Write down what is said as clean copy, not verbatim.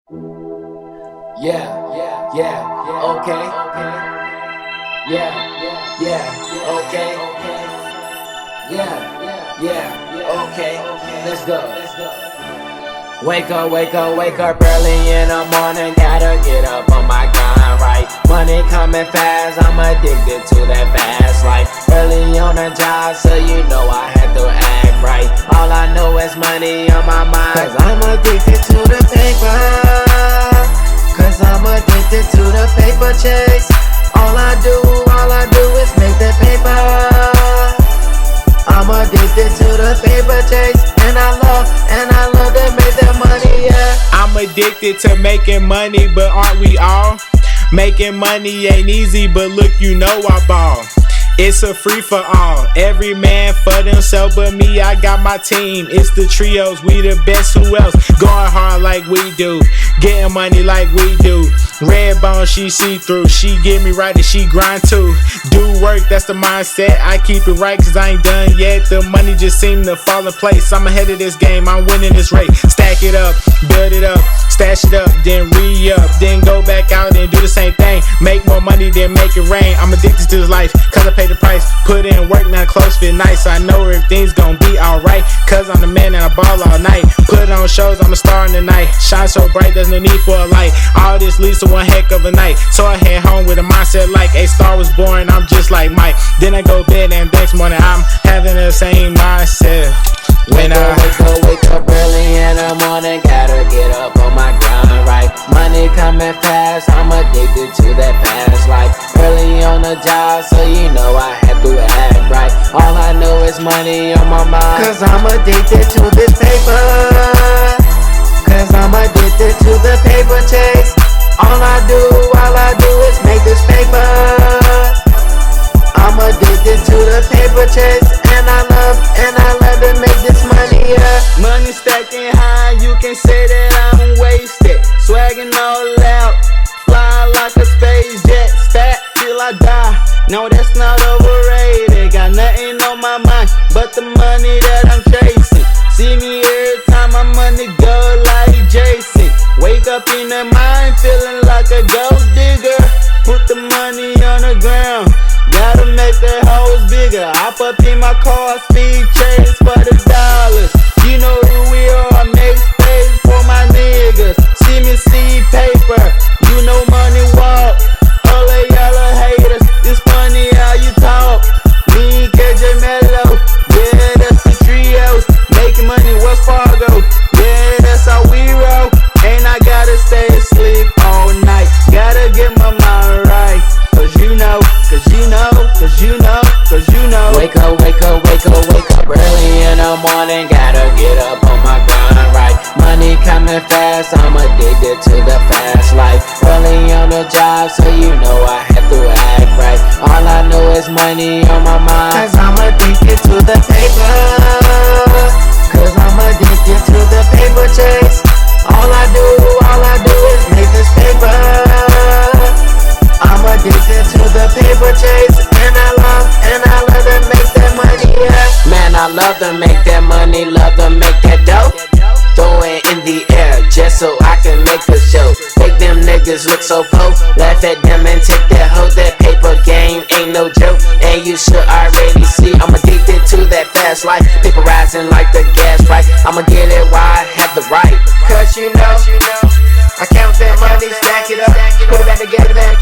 Yeah, okay. Yeah, okay. Yeah, okay. Let's go. Wake up early in the morning. Gotta get up on my grind, right? Money coming fast, I'm addicted to that fast life. Early on the job, so you know I had to act right. All I know is money on my mind, cause I'm addicted to the paper. Cause I'm addicted to the paper chase. All I do is make the paper. I'm addicted to the paper chase. And I love to make that money, yeah. I'm addicted to making money, but aren't we all? Making money ain't easy, but look, you know I ball. It's a free for all, every man for themselves but me, I got my team. It's the trios, we the best, who else? Going hard like we do, getting money like we do. Red bone, she see through, she get me right and she grind too. Do work, that's the mindset, I keep it right cause I ain't done yet. The money just seem to fall in place, I'm ahead of this game, I'm winning this race. Stack it up, build it up, stash it up, then re-up, then go back out and do the same thing. Make more money, then make it rain. I'm addicted to this life, cause I pay the price. Put in work, now clothes fit nice. I know everything's gonna be alright, cause I'm the man and I ball all night. Put on shows, I'm a star in the night. Shine so bright, there's no need for a light. All this leads to one heck of a night. So I head home with a mindset like a star was born, I'm just like Mike. Then I go bed and next morning I'm having the same mindset. When wake up early in the morning, gotta get up on my grind, right? Money coming fast, I'm addicted to that fast life. Early on the job, so you know I have to act right. All I know is money on my mind, cause I'm addicted to this paper. Cause I'm addicted to the paper chase. All I do is make this paper. I'm addicted to the paper chase. And I love to make this money, yeah. Money stacking high, you can say that I'm wasted. Swagging all out, fly like a space jet. Stack till I die, no that's not overrated. Got nothing on my mind but the money that I'm chasing. See me every time my money go like Jason. Wake up in the mind feeling like a gold digger. Put the money on the ground, gotta make the hoes bigger. Hop up in my car, speed chase for the dollars. You know who we are, make space for my niggas. See me see paper, you know money walk. All of y'all are haters, it's funny how you talk. Me and KJ Mello, yeah that's the trios. Making money West Fargo, yeah that's how we roll. And I gotta stay asleep all night, gotta get my mind right. Cause you know. Wake up early in the morning, gotta get up on my grind, right? Money coming fast, I'm addicted to the fast life. Early on the job, so you know I have to act right. All I know is money on my mind, cause I'm addicted to the paper. Cause I'm addicted to the paper chase. All I do is make this paper. I'm addicted to the paper chase. And I love to make that money, yeah. Man, I love to make that money, love to make that dough. Throw it in the air, just so I can make a show. Make them niggas look so po. Laugh at them and take that hoe. That paper game ain't no joke. And you should already see I'm addicted to that fast life. Paper rising like the gas price. I'ma get it while I have the right. Cause you know I count that money, stack it up, put it back together, then